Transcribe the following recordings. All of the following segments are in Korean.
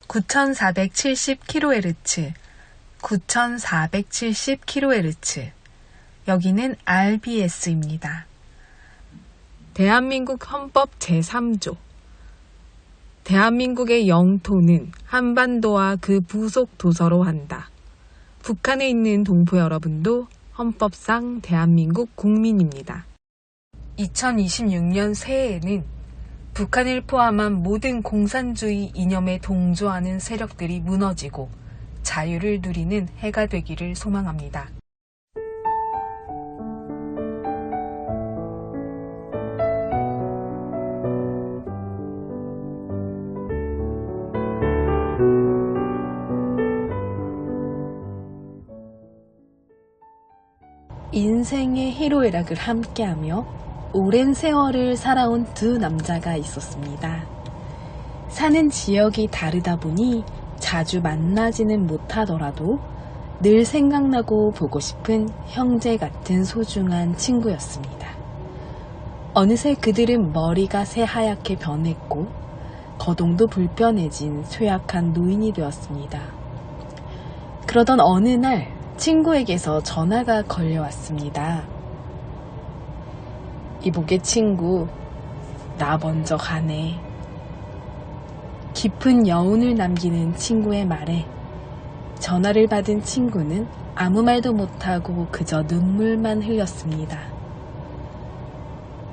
9470kHz, 9470kHz. 여기는 RBS입니다. 대한민국 헌법 제3조. 대한민국의 영토는 한반도와 그 부속 도서로 한다. 북한에 있는 동포 여러분도 헌법상 대한민국 국민입니다. 2026년 새해에는 북한을 포함한 모든 공산주의 이념에 동조하는 세력들이 무너지고 자유를 누리는 해가 되기를 소망합니다. 인생의 희로애락을 함께하며 오랜 세월을 살아온 두 남자가 있었습니다. 사는 지역이 다르다 보니 자주 만나지는 못하더라도 늘 생각나고 보고 싶은 형제 같은 소중한 친구였습니다. 어느새 그들은 머리가 새하얗게 변했고 거동도 불편해진 쇠약한 노인이 되었습니다. 그러던 어느 날 친구에게서 전화가 걸려왔습니다. 이보게 친구, 나 먼저 가네. 깊은 여운을 남기는 친구의 말에 전화를 받은 친구는 아무 말도 못하고 그저 눈물만 흘렸습니다.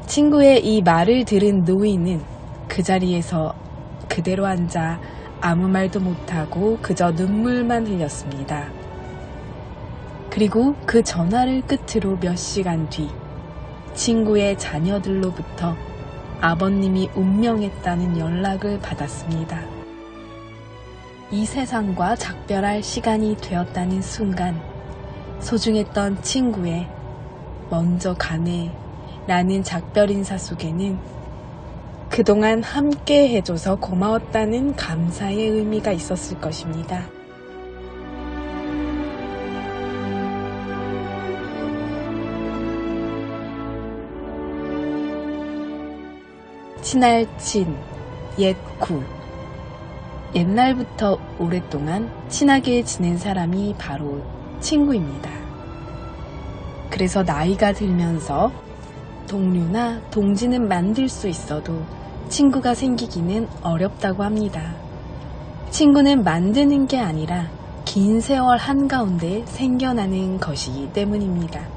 친구의 이 말을 들은 노인은 그 자리에서 그대로 앉아 아무 말도 못하고 그저 눈물만 흘렸습니다. 그리고 그 전화를 끝으로 몇 시간 뒤 친구의 자녀들로부터 아버님이 운명했다는 연락을 받았습니다. 이 세상과 작별할 시간이 되었다는 순간 소중했던 친구의 먼저 가네 라는 작별 인사 속에는 그동안 함께 해줘서 고마웠다는 감사의 의미가 있었을 것입니다. 친할 친, 옛 구. 옛날부터 오랫동안 친하게 지낸 사람이 바로 친구입니다. 그래서 나이가 들면서 동료나 동지는 만들 수 있어도 친구가 생기기는 어렵다고 합니다. 친구는 만드는 게 아니라 긴 세월 한가운데 생겨나는 것이기 때문입니다.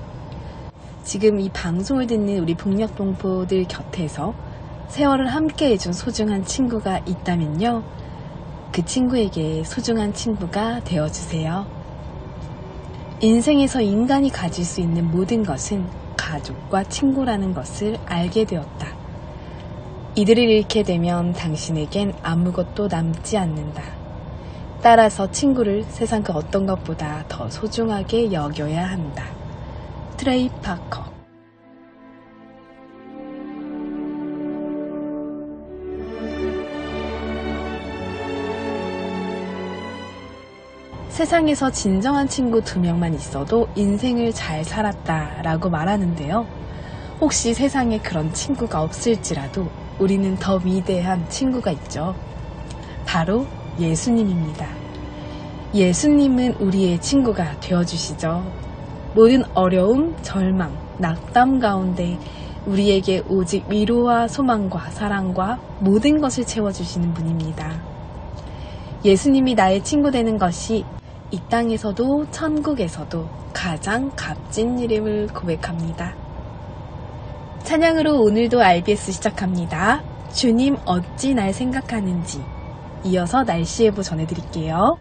지금 이 방송을 듣는 우리 북녘동포들 곁에서 세월을 함께 해준 소중한 친구가 있다면요. 그 친구에게 소중한 친구가 되어주세요. 인생에서 인간이 가질 수 있는 모든 것은 가족과 친구라는 것을 알게 되었다. 이들을 잃게 되면 당신에겐 아무것도 남지 않는다. 따라서 친구를 세상 그 어떤 것보다 더 소중하게 여겨야 한다. 트레이 파커. 세상에서 진정한 친구 2명만 있어도 인생을 잘 살았다 라고 말하는데요. 혹시 세상에 그런 친구가 없을지라도 우리는 더 위대한 친구가 있죠. 바로 예수님입니다. 예수님은 우리의 친구가 되어주시죠. 모든 어려움, 절망, 낙담 가운데 우리에게 오직 위로와 소망과 사랑과 모든 것을 채워주시는 분입니다. 예수님이 나의 친구 되는 것이 이 땅에서도 천국에서도 가장 값진 일임을 고백합니다. 찬양으로 오늘도 RBS 시작합니다. 주님 어찌 날 생각하는지. 이어서 날씨 예보 전해드릴게요.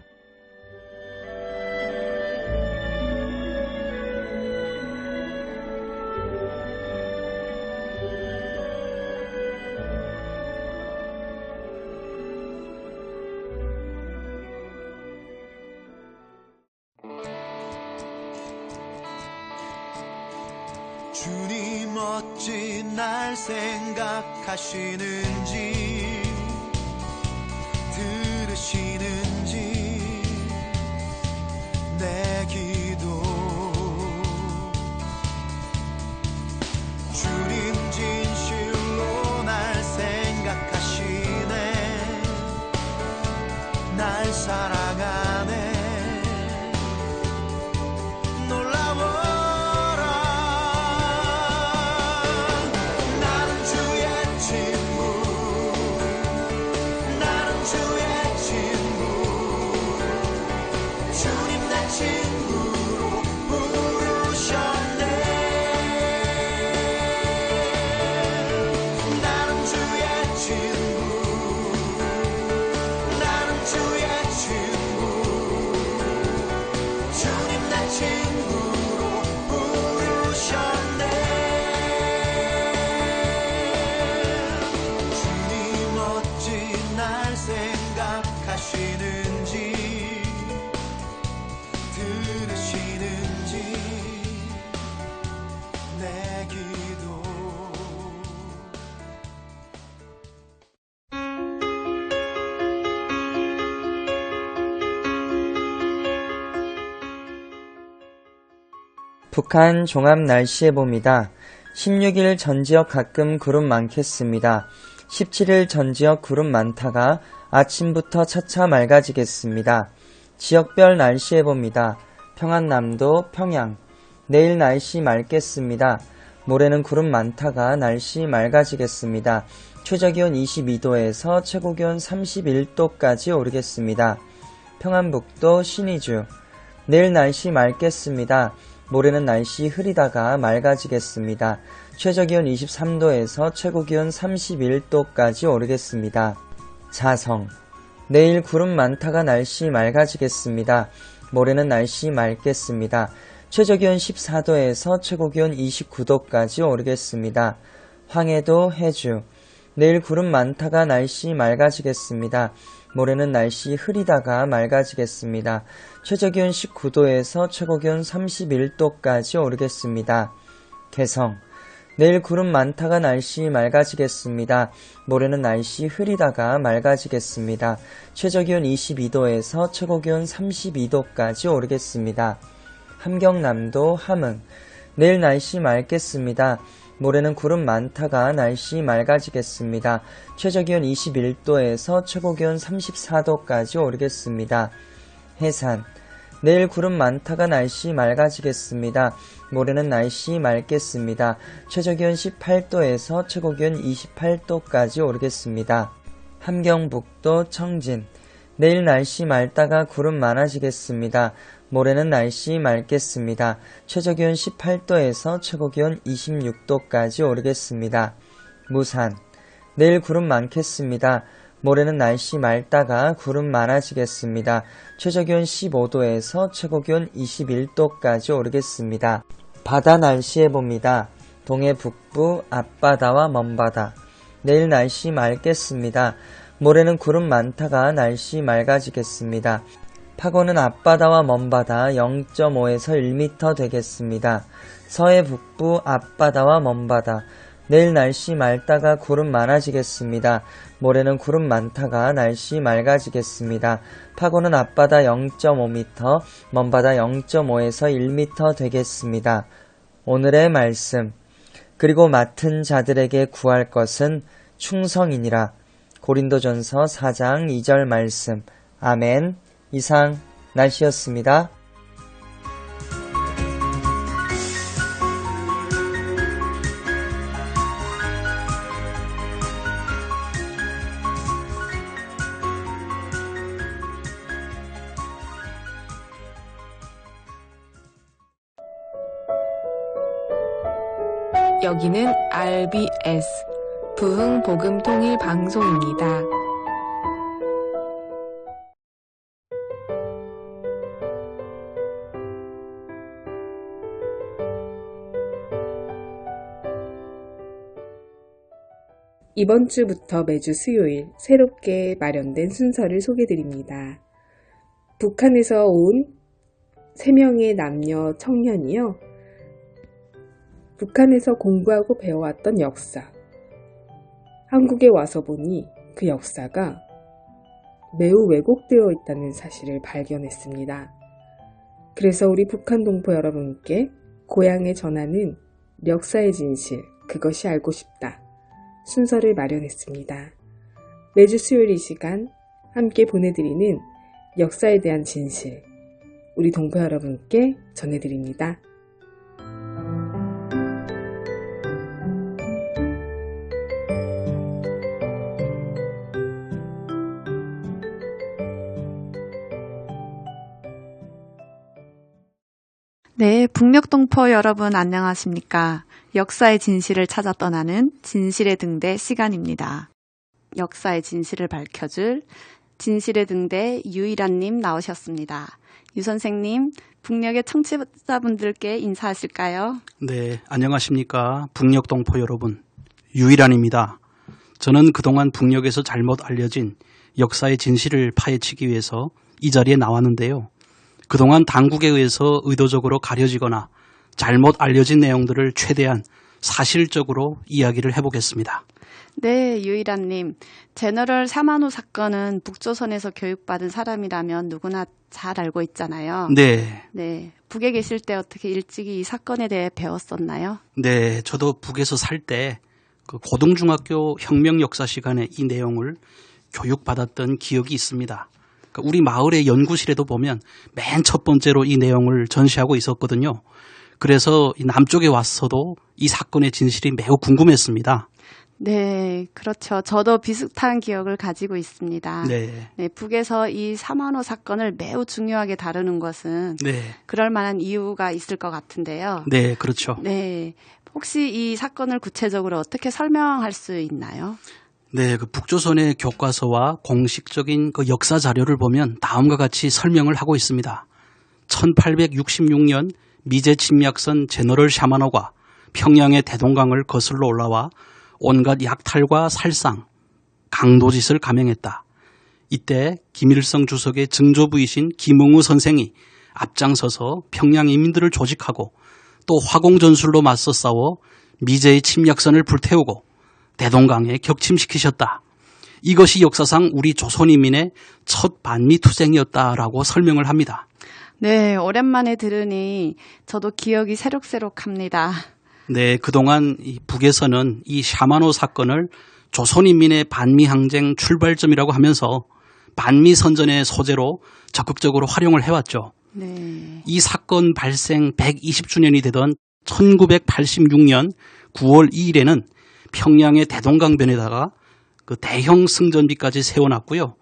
주님 어찌 날 생각하시는지 들으시는지 내 기도 주님 진실로 날 생각하시네 나 사랑하네. 놀라워라. 나는 주의 친구. 나는 주의 친구. 주님 내 친구로 부르셨네. 나는 주의 친구. 나는 주의 친구. 주님 내 친구로 부르셨네. 주님 어찌 날 생각하시는지 들으시는지 내 기도. 북한 종합 날씨예보입니다. 16일 전 지역 가끔 구름 많겠습니다. 17일 전 지역 구름 많다가 아침부터 차차 맑아지겠습니다. 지역별 날씨예보입니다. 평안남도 평양 내일 날씨 맑겠습니다. 모레는 구름 많다가 날씨 맑아지겠습니다. 최저기온 22도에서 최고기온 31도까지 오르겠습니다. 평안북도 신의주 내일 날씨 맑겠습니다. 모레는 날씨 흐리다가 맑아지겠습니다. 최저기온 23도에서 최고기온 31도까지 오르겠습니다. 자성 내일 구름 많다가 날씨 맑아지겠습니다. 모레는 날씨 맑겠습니다. 최저기온 14도에서 최고기온 29도까지 오르겠습니다. 황해도 해주 내일 구름 많다가 날씨 맑아지겠습니다. 모레는 날씨 흐리다가 맑아지겠습니다. 최저기온 19도에서 최고기온 31도까지 오르겠습니다. 개성 내일 구름 많다가 날씨 맑아지겠습니다. 모레는 날씨 흐리다가 맑아지겠습니다. 최저기온 22도에서 최고기온 32도까지 오르겠습니다. 함경남도 함흥 내일 날씨 맑겠습니다. 모레는 구름 많다가 날씨 맑아지겠습니다. 최저기온 21도에서 최고기온 34도까지 오르겠습니다. 해산 내일 구름 많다가 날씨 맑아지겠습니다. 모레는 날씨 맑겠습니다. 최저기온 18도에서 최고기온 28도까지 오르겠습니다. 함경북도 청진 내일 날씨 맑다가 구름 많아지겠습니다. 모레는 날씨 맑겠습니다. 최저기온 18도에서 최고기온 26도까지 오르겠습니다. 무산 내일 구름 많겠습니다. 모레는 날씨 맑다가 구름 많아지겠습니다. 최저기온 15도에서 최고기온 21도까지 오르겠습니다. 바다 날씨예보입니다. 동해 북부 앞바다와 먼바다 내일 날씨 맑겠습니다. 모레는 구름 많다가 날씨 맑아지겠습니다. 파고는 앞바다와 먼바다 0.5에서 1m 되겠습니다. 서해 북부 앞바다와 먼바다 내일 날씨 맑다가 구름 많아지겠습니다. 모레는 구름 많다가 날씨 맑아지겠습니다. 파고는 앞바다 0.5m, 먼바다 0.5에서 1m 되겠습니다. 오늘의 말씀 그리고 맡은 자들에게 구할 것은 충성이니라. 고린도전서 4장 2절 말씀. 아멘. 이상 날씨였습니다. 여기는 RBS 부흥복음통일방송입니다. 이번 주부터 매주 수요일 새롭게 마련된 순서를 소개드립니다. 북한에서 온 3명의 남녀 청년이요. 북한에서 공부하고 배워왔던 역사, 한국에 와서 보니 그 역사가 매우 왜곡되어 있다는 사실을 발견했습니다. 그래서 우리 북한 동포 여러분께 고향에 전하는 역사의 진실, 그것이 알고 싶다 순서를 마련했습니다. 매주 수요일 이 시간 함께 보내드리는 역사에 대한 진실, 우리 동포 여러분께 전해드립니다. 네, 북녘동포 여러분 안녕하십니까? 역사의 진실을 찾아 떠나는 진실의 등대 시간입니다. 역사의 진실을 밝혀줄 진실의 등대 유일한님 나오셨습니다. 유 선생님, 북녘의 청취자분들께 인사하실까요? 네, 안녕하십니까? 북녘동포 여러분. 유일한입니다. 저는 그동안 북녘에서 잘못 알려진 역사의 진실을 파헤치기 위해서 이 자리에 나왔는데요. 그동안 당국에 의해서 의도적으로 가려지거나 잘못 알려진 내용들을 최대한 사실적으로 이야기를 해보겠습니다. 네, 유일한님. 제너럴 사만호 사건은 북조선에서 교육받은 사람이라면 누구나 잘 알고 있잖아요. 네. 네, 북에 계실 때 어떻게 일찍이 이 사건에 대해 배웠었나요? 네, 저도 북에서 살 때 그 고등중학교 혁명 역사 시간에 이 내용을 교육받았던 기억이 있습니다. 우리 마을의 연구실에도 보면 맨 첫 번째로 이 내용을 전시하고 있었거든요. 그래서 남쪽에 왔어도 이 사건의 진실이 매우 궁금했습니다. 네, 그렇죠. 저도 비슷한 기억을 가지고 있습니다. 네. 네, 북에서 이 사만호 사건을 매우 중요하게 다루는 것은 네. 그럴 만한 이유가 있을 것 같은데요. 네, 그렇죠. 네, 혹시 이 사건을 구체적으로 어떻게 설명할 수 있나요? 네, 그 북조선의 교과서와 공식적인 그 역사 자료를 보면 다음과 같이 설명을 하고 있습니다. 1866년 미제 침략선 제너럴 샤마노가 평양의 대동강을 거슬러 올라와 온갖 약탈과 살상, 강도짓을 감행했다. 이때 김일성 주석의 증조부이신 김응우 선생이 앞장서서 평양 인민들을 조직하고 또 화공전술로 맞서 싸워 미제의 침략선을 불태우고 대동강에 격침시키셨다. 이것이 역사상 우리 조선인민의 첫 반미투쟁이었다라고 설명을 합니다. 네, 오랜만에 들으니 저도 기억이 새록새록합니다. 네, 그동안 이 북에서는 이 샤마노 사건을 조선인민의 반미항쟁 출발점이라고 하면서 반미선전의 소재로 적극적으로 활용을 해왔죠. 네. 이 사건 발생 120주년이 되던 1986년 9월 2일에는 평양의 대동강변에다가 그 대형 승전비까지 세워놨고요.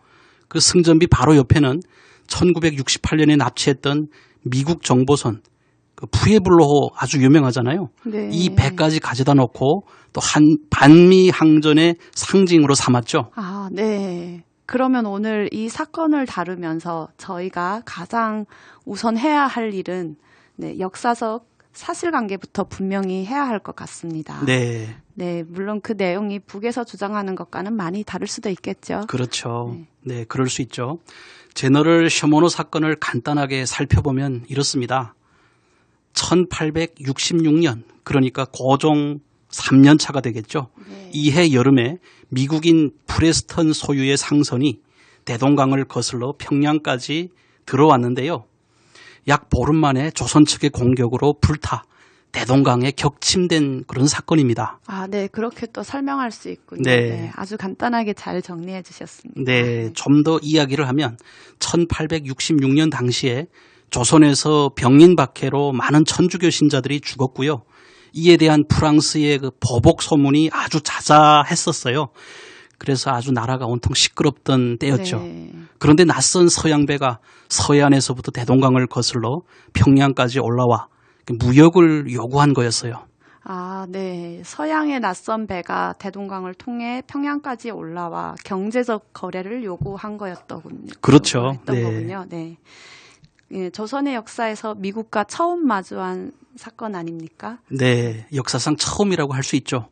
그 승전비 바로 옆에는 1968년에 납치했던 미국 정보선 그 푸에블로호 아주 유명하잖아요. 네. 이 배까지 가져다 놓고 또 한 반미 항전의 상징으로 삼았죠. 아, 네. 그러면 오늘 이 사건을 다루면서 저희가 가장 우선 해야 할 일은 네, 역사적 사실관계부터 분명히 해야 할 것 같습니다. 네. 네, 물론 그 내용이 북에서 주장하는 것과는 많이 다를 수도 있겠죠. 그렇죠. 네, 그럴 수 있죠. 제너럴 셔모노 사건을 간단하게 살펴보면 이렇습니다. 1866년, 그러니까 고종 3년 차가 되겠죠. 네. 이해 여름에 미국인 프레스턴 소유의 상선이 대동강을 거슬러 평양까지 들어왔는데요. 약 보름 만에 조선 측의 공격으로 불타 대동강에 격침된 그런 사건입니다. 아, 네. 그렇게 또 설명할 수 있군요. 네. 네, 아주 간단하게 잘 정리해 주셨습니다. 네, 좀 더 이야기를 하면 1866년 당시에 조선에서 병인 박해로 많은 천주교 신자들이 죽었고요. 이에 대한 프랑스의 그 보복 소문이 아주 자자했었어요. 그래서 아주 나라가 온통 시끄럽던 때였죠. 네. 그런데 낯선 서양배가 서해안에서부터 대동강을 거슬러 평양까지 올라와 무역을 요구한 거였어요. 아, 네. 서양의 낯선 배가 대동강을 통해 평양까지 올라와 경제적 거래를 요구한 거였더군요. 그렇죠. 했던 네. 거군요. 네. 예, 조선의 역사에서 미국과 처음 마주한 사건 아닙니까? 네, 역사상 처음이라고 할 수 있죠.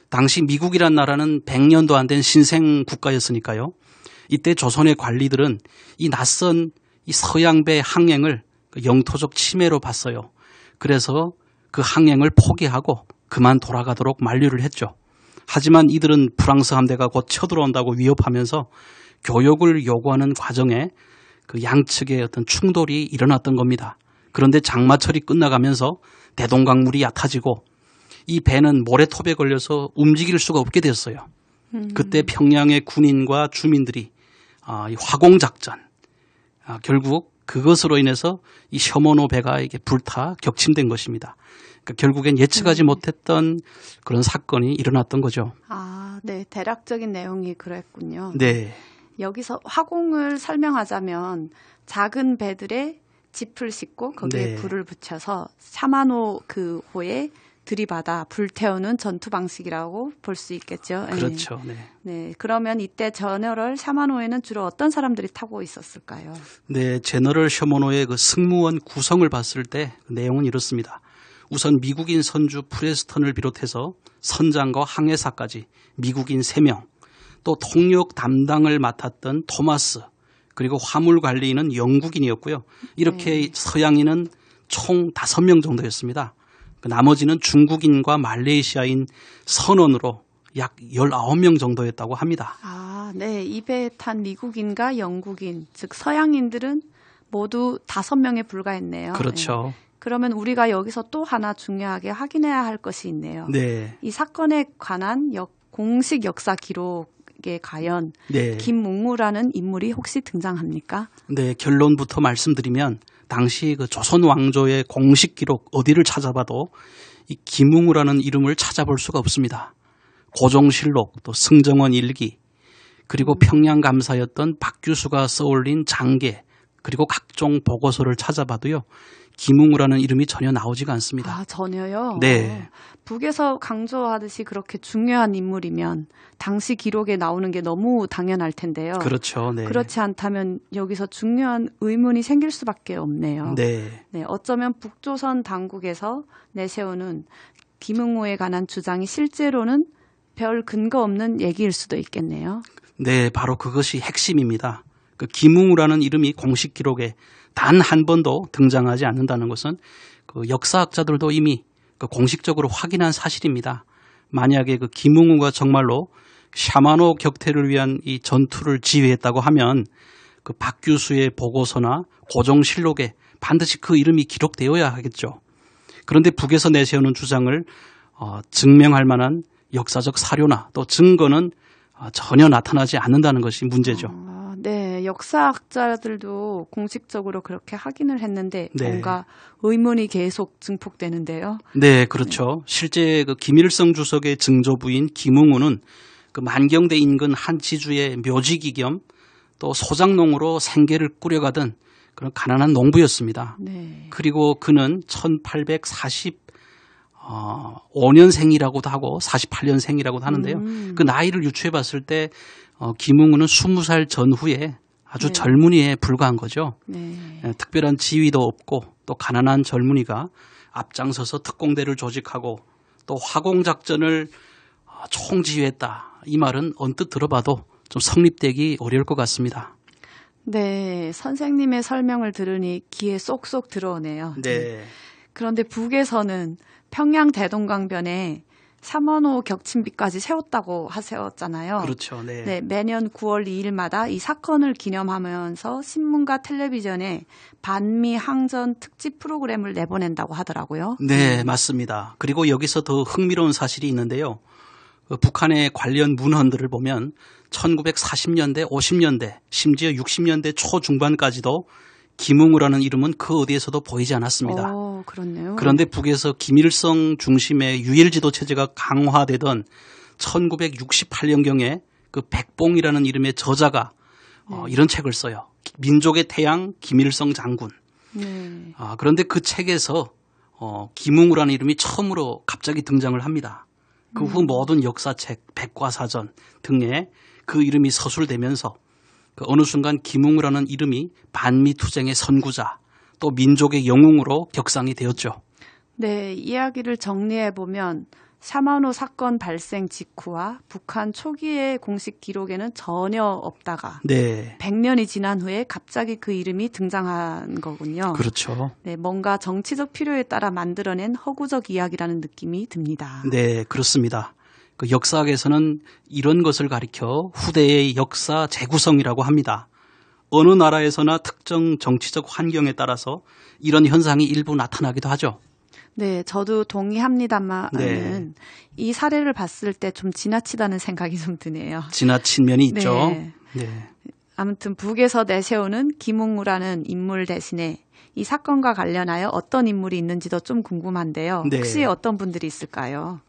당시 미국이란 나라는 100년도 안 된 신생 국가였으니까요. 이때 조선의 관리들은 이 낯선 이 서양배 항행을 영토적 침해로 봤어요. 그래서 그 항행을 포기하고 그만 돌아가도록 만류를 했죠. 하지만 이들은 프랑스 함대가 곧 쳐들어온다고 위협하면서 교역을 요구하는 과정에 그 양측의 어떤 충돌이 일어났던 겁니다. 그런데 장마철이 끝나가면서 대동강물이 얕아지고 이 배는 모래톱에 걸려서 움직일 수가 없게 됐어요. 그때 평양의 군인과 주민들이 이 화공작전, 결국 그것으로 인해서 이 셔먼호 배가 이게 불타 격침된 것입니다. 그러니까 결국엔 예측하지 못했던 그런 사건이 일어났던 거죠. 아, 네. 대략적인 내용이 그랬군요. 네. 여기서 화공을 설명하자면 작은 배들에 짚을 싣고 거기에 네. 불을 붙여서 샤마노 그 호에 들이받아 불태우는 전투 방식이라고 볼 수 있겠죠. 그렇죠. 네. 네. 그러면 이때 저너럴 샤마노에는 주로 어떤 사람들이 타고 있었을까요? 네, 제너럴 셔먼호의 그 승무원 구성을 봤을 때 그 내용은 이렇습니다. 우선 미국인 선주 프레스턴을 비롯해서 선장과 항해사까지 미국인 3명, 또 통역 담당을 맡았던 토마스, 그리고 화물 관리인은 영국인이었고요. 이렇게 서양인은 총 5명 정도였습니다. 나머지는 중국인과 말레이시아인 선원으로 약 19명 정도였다고 합니다. 아, 네. 이 배에 탄 미국인과 영국인, 즉 서양인들은 모두 5명에 불과했네요. 그렇죠. 네. 그러면 우리가 여기서 또 하나 중요하게 확인해야 할 것이 있네요. 네. 이 사건에 관한 공식 역사 기록에 과연 네. 김묵무라는 인물이 혹시 등장합니까? 네, 결론부터 말씀드리면 당시 그 조선 왕조의 공식 기록 어디를 찾아봐도 이 김웅우라는 이름을 찾아볼 수가 없습니다. 고종실록, 또 승정원 일기, 그리고 평양 감사였던 박규수가 써올린 장계, 그리고 각종 보고서를 찾아봐도요. 김웅우라는 이름이 전혀 나오지가 않습니다. 아, 전혀요? 네. 북에서 강조하듯이 그렇게 중요한 인물이면 당시 기록에 나오는 게 너무 당연할 텐데요. 그렇죠. 네. 그렇지 않다면 여기서 중요한 의문이 생길 수밖에 없네요. 네. 네, 어쩌면 북조선 당국에서 내세우는 김웅우에 관한 주장이 실제로는 별 근거 없는 얘기일 수도 있겠네요. 네, 바로 그것이 핵심입니다. 그 김웅우라는 이름이 공식 기록에 단 한 번도 등장하지 않는다는 것은 그 역사학자들도 이미 그 공식적으로 확인한 사실입니다. 만약에 그 김웅우가 정말로 샤마노 격퇴를 위한 이 전투를 지휘했다고 하면 그 박규수의 보고서나 고종실록에 반드시 그 이름이 기록되어야 하겠죠. 그런데 북에서 내세우는 주장을 증명할 만한 역사적 사료나 또 증거는 전혀 나타나지 않는다는 것이 문제죠. 네, 역사학자들도 공식적으로 그렇게 확인을 했는데 네. 뭔가 의문이 계속 증폭되는데요. 네, 그렇죠. 실제 그 김일성 주석의 증조부인 김웅우는 그 만경대 인근 한 지주의 묘지기 겸 또 소장농으로 생계를 꾸려가던 그런 가난한 농부였습니다. 네. 그리고 그는 1845년생이라고도 하고 48년생이라고도 하는데요. 그 나이를 유추해 봤을 때 김웅우는 20살 전후에 아주 네. 젊은이에 불과한 거죠. 네. 특별한 지위도 없고 또 가난한 젊은이가 앞장서서 특공대를 조직하고 또 화공작전을 총지휘했다. 이 말은 언뜻 들어봐도 좀 성립되기 어려울 것 같습니다. 네, 선생님의 설명을 들으니 귀에 쏙쏙 들어오네요. 네. 그런데 북에서는 평양 대동강변에 샤먼호 격침비까지 세웠다고 하셨잖아요. 그렇죠. 네. 네, 매년 9월 2일마다 이 사건을 기념하면서 신문과 텔레비전에 반미 항전 특집 프로그램을 내보낸다고 하더라고요. 네, 맞습니다. 그리고 여기서 더 흥미로운 사실이 있는데요. 북한의 관련 문헌들을 보면 1940년대, 50년대, 심지어 60년대 초중반까지도 김웅우라는 이름은 그 어디에서도 보이지 않았습니다. 그렇네요. 그런데 북에서 김일성 중심의 유일지도 체제가 강화되던 1968년경에 그 백봉이라는 이름의 저자가 이런 책을 써요. 민족의 태양 김일성 장군. 네. 그런데 그 책에서 김웅우라는 이름이 처음으로 갑자기 등장을 합니다. 그 후 모든 역사책, 백과사전 등에 그 이름이 서술되면서 그 어느 순간 김웅우라는 이름이 반미투쟁의 선구자 또 민족의 영웅으로 격상이 되었죠. 네, 이야기를 정리해보면 샤먼호 사건 발생 직후와 북한 초기의 공식 기록에는 전혀 없다가 네. 100년이 지난 후에 갑자기 그 이름이 등장한 거군요. 그렇죠. 네, 뭔가 정치적 필요에 따라 만들어낸 허구적 이야기라는 느낌이 듭니다. 네, 그렇습니다. 그 역사학에서는 이런 것을 가리켜 후대의 역사 재구성이라고 합니다. 어느 나라에서나 특정 정치적 환경에 따라서 이런 현상이 일부 나타나기도 하죠. 네, 저도 동의합니다만은 네. 이 사례를 봤을 때 좀 지나치다는 생각이 좀 드네요. 지나친 면이 있죠. 네. 네. 아무튼 북에서 내세우는 김웅우라는 인물 대신에 이 사건과 관련하여 어떤 인물이 있는지도 좀 궁금한데요. 네. 혹시 어떤 분들이 있을까요?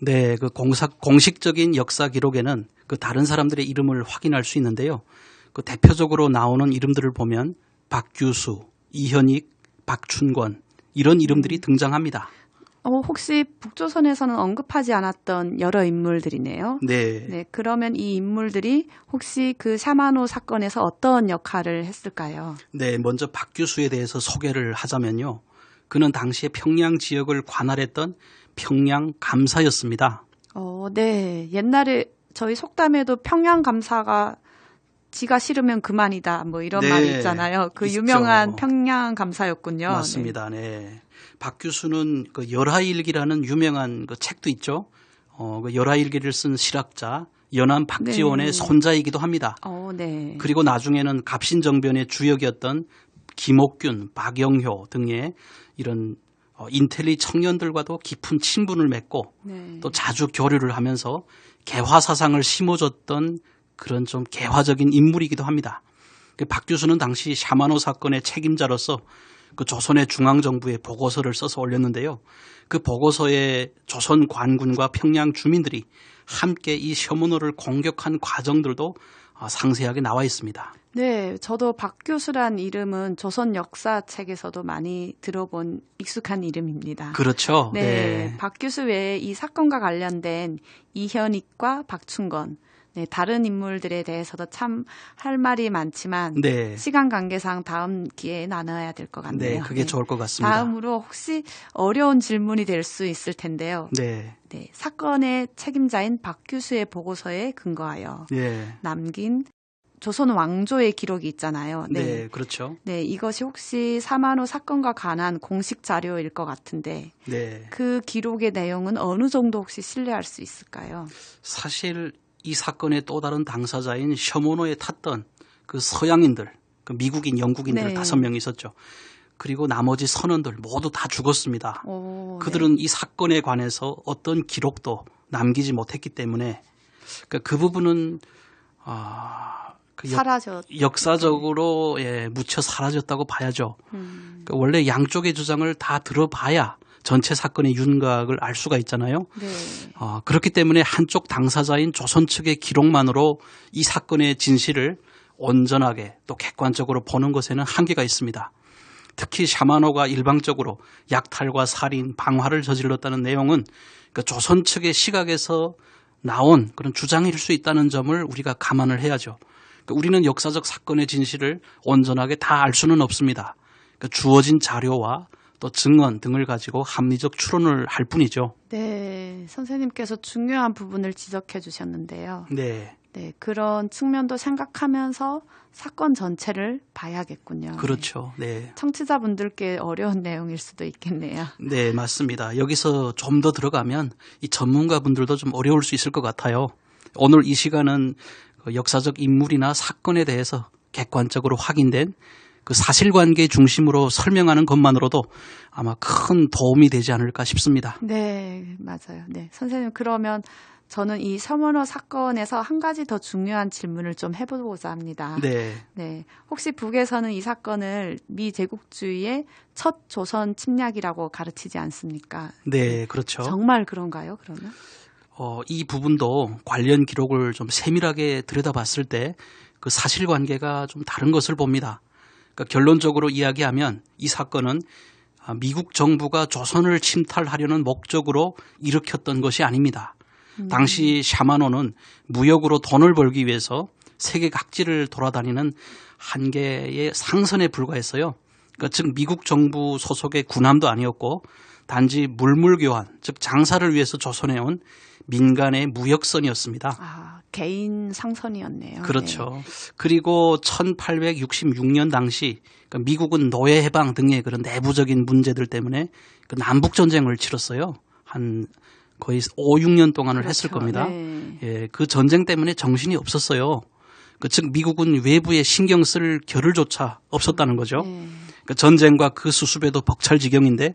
네, 그 공식적인 역사 기록에는 그 다른 사람들의 이름을 확인할 수 있는데요. 그 대표적으로 나오는 이름들을 보면 박규수, 이현익, 박춘권 이런 이름들이 등장합니다. 혹시 북조선에서는 언급하지 않았던 여러 인물들이네요. 네. 네, 그러면 이 인물들이 혹시 그 샤마노 사건에서 어떤 역할을 했을까요? 네, 먼저 박규수에 대해서 소개를 하자면요. 그는 당시에 평양 지역을 관할했던 평양 감사였습니다. 네. 옛날에 저희 속담에도 평양 감사가 지가 싫으면 그만이다. 뭐 이런 네, 말이 있잖아요. 그 있죠. 유명한 평양 감사였군요. 맞습니다. 네. 박 교수는 그 열하일기라는 유명한 그 책도 있죠. 그 열하일기를 쓴 실학자 연암 박지원의 네. 손자이기도 합니다. 네. 그리고 나중에는 갑신정변의 주역이었던 김옥균, 박영효 등의 이런 인텔리 청년들과도 깊은 친분을 맺고 네. 또 자주 교류를 하면서 개화 사상을 심어줬던 그런 좀 개화적인 인물이기도 합니다. 박 교수는 당시 샤마노 사건의 책임자로서 그 조선의 중앙정부에 보고서를 써서 올렸는데요. 그 보고서에 조선 관군과 평양 주민들이 함께 이 샤마노를 공격한 과정들도 상세하게 나와 있습니다. 네, 저도 박 교수란 이름은 조선 역사책에서도 많이 들어본 익숙한 이름입니다. 그렇죠. 네, 박 교수 외에 이 사건과 관련된 이현익과 박춘건, 네, 다른 인물들에 대해서도 참 할 말이 많지만 네. 시간 관계상 다음 기회에 나눠야 될 것 같네요. 네, 그게 좋을 것 같습니다. 다음으로 혹시 어려운 질문이 될 수 있을 텐데요. 네. 네, 사건의 책임자인 박 교수의 보고서에 근거하여 네. 남긴 조선 왕조의 기록이 있잖아요. 네, 그렇죠. 네, 이것이 혹시 사만호 사건과 관한 공식 자료일 것 같은데 네. 그 기록의 내용은 어느 정도 혹시 신뢰할 수 있을까요? 사실 이 사건의 또 다른 당사자인 셔모노에 탔던 그 서양인들, 그 미국인, 영국인들 네. 5명 있었죠. 그리고 나머지 선원들 모두 다 죽었습니다. 그들은 네. 이 사건에 관해서 어떤 기록도 남기지 못했기 때문에 그 부분은 역사적으로 묻혀 사라졌다고 봐야죠. 그러니까 원래 양쪽의 주장을 다 들어봐야 전체 사건의 윤곽을 알 수가 있잖아요. 네. 그렇기 때문에 한쪽 당사자인 조선 측의 기록만으로 이 사건의 진실을 온전하게 또 객관적으로 보는 것에는 한계가 있습니다. 특히 샤마노가 일방적으로 약탈과 살인, 방화를 저질렀다는 내용은 그러니까 조선 측의 시각에서 나온 그런 주장일 수 있다는 점을 우리가 감안을 해야죠. 그러니까 우리는 역사적 사건의 진실을 온전하게 다 알 수는 없습니다. 그러니까 주어진 자료와 또 증언 등을 가지고 합리적 추론을 할 뿐이죠. 네, 선생님께서 중요한 부분을 지적해 주셨는데요. 네. 네, 그런 측면도 생각하면서 사건 전체를 봐야겠군요. 그렇죠. 네. 청취자분들께 어려운 내용일 수도 있겠네요. 네, 맞습니다. 여기서 좀 더 들어가면 이 전문가분들도 좀 어려울 수 있을 것 같아요. 오늘 이 시간은 역사적 인물이나 사건에 대해서 객관적으로 확인된 그 사실관계 중심으로 설명하는 것만으로도 아마 큰 도움이 되지 않을까 싶습니다. 네, 맞아요. 네, 선생님 그러면 저는 이 셔머너 사건에서 한 가지 더 중요한 질문을 좀 해보고자 합니다. 네. 네, 혹시 북에서는 이 사건을 미 제국주의의 첫 조선 침략이라고 가르치지 않습니까? 네, 그렇죠. 정말 그런가요, 그러면? 이 부분도 관련 기록을 좀 세밀하게 들여다봤을 때 그 사실관계가 좀 다른 것을 봅니다. 그러니까 결론적으로 이야기하면 이 사건은 미국 정부가 조선을 침탈하려는 목적으로 일으켰던 것이 아닙니다. 당시 샤마노는 무역으로 돈을 벌기 위해서 세계 각지를 돌아다니는 한 개의 상선에 불과했어요. 그러니까 즉 미국 정부 소속의 군함도 아니었고 단지 물물교환, 즉 장사를 위해서 조선해온 민간의 무역선이었습니다. 개인 상선이었네요. 그렇죠. 네. 그리고 1866년 당시 그러니까 미국은 노예 해방 등의 그런 내부적인 문제들 때문에 그 남북 전쟁을 치렀어요. 한 거의 5, 6년 동안을 그렇죠. 했을 겁니다. 네. 예, 그 전쟁 때문에 정신이 없었어요. 즉 미국은 외부에 신경 쓸 겨를조차 없었다는 거죠. 네. 그 전쟁과 그 수습에도 벅찰지경인데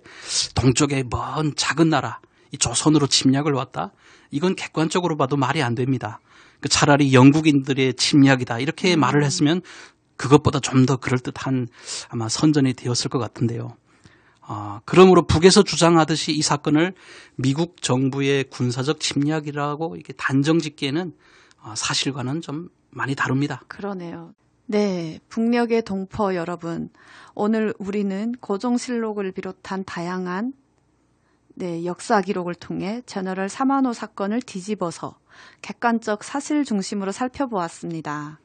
동쪽의 먼 작은 나라 이 조선으로 침략을 왔다. 이건 객관적으로 봐도 말이 안 됩니다. 차라리 영국인들의 침략이다 이렇게 말을 했으면 그것보다 좀 더 그럴듯한 아마 선전이 되었을 것 같은데요. 그러므로 북에서 주장하듯이 이 사건을 미국 정부의 군사적 침략이라고 이렇게 단정짓기에는 사실과는 좀 많이 다릅니다. 그러네요. 네, 북녘의 동포 여러분, 오늘 우리는 고종실록을 비롯한 다양한 역사 기록을 통해 제너럴 샤마노 사건을 뒤집어서 객관적 사실 중심으로 살펴보았습니다.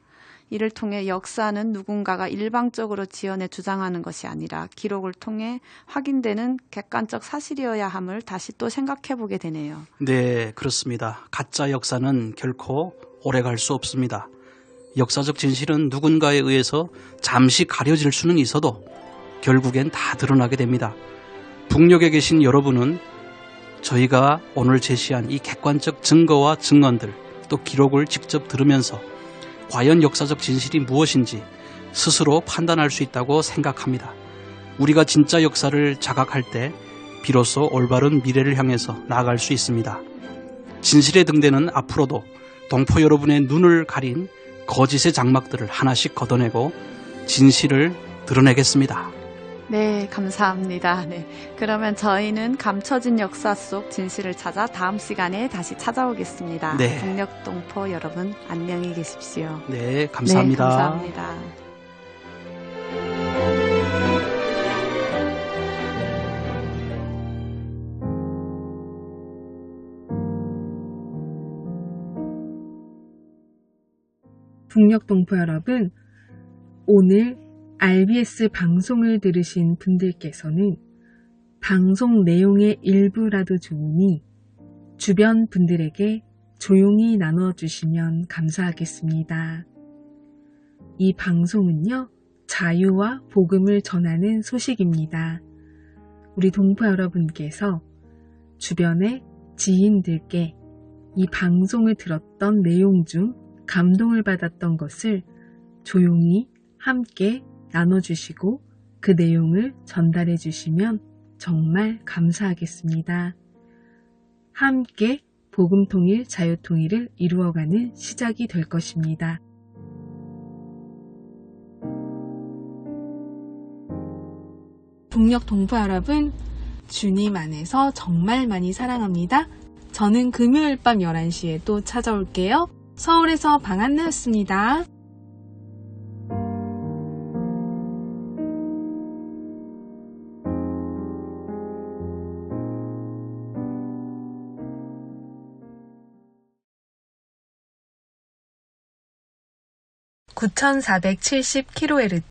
이를 통해 역사는 누군가가 일방적으로 지어내 주장하는 것이 아니라 기록을 통해 확인되는 객관적 사실이어야 함을 다시 또 생각해 보게 되네요. 네, 그렇습니다. 가짜 역사는 결코 오래갈 수 없습니다. 역사적 진실은 누군가에 의해서 잠시 가려질 수는 있어도 결국엔 다 드러나게 됩니다. 북녘에 계신 여러분은 저희가 오늘 제시한 이 객관적 증거와 증언들 또 기록을 직접 들으면서 과연 역사적 진실이 무엇인지 스스로 판단할 수 있다고 생각합니다. 우리가 진짜 역사를 자각할 때 비로소 올바른 미래를 향해서 나아갈 수 있습니다. 진실의 등대는 앞으로도 동포 여러분의 눈을 가린 거짓의 장막들을 하나씩 걷어내고 진실을 드러내겠습니다. 네, 감사합니다. 네, 그러면 저희는 감춰진 역사 속 진실을 찾아 다음 시간에 다시 찾아오겠습니다. 네. 북녘 동포 여러분, 안녕히 계십시오. 네, 감사합니다. 네, 감사합니다. 북녘 동포 여러분, 오늘 RBS 방송을 들으신 분들께서는 방송 내용의 일부라도 좋으니 주변 분들에게 조용히 나눠주시면 감사하겠습니다. 이 방송은요, 자유와 복음을 전하는 소식입니다. 우리 동포 여러분께서 주변의 지인들께 이 방송을 들었던 내용 중 감동을 받았던 것을 조용히 함께 나눠주시고 그 내용을 전달해 주시면 정말 감사하겠습니다. 함께 복음통일 자유통일을 이루어가는 시작이 될 것입니다. 북녘 동포 여러분, 주님 안에서 정말 많이 사랑합니다. 저는 금요일 밤 11시에 또 찾아올게요. 서울에서 방한나였습니다. (9470kHz)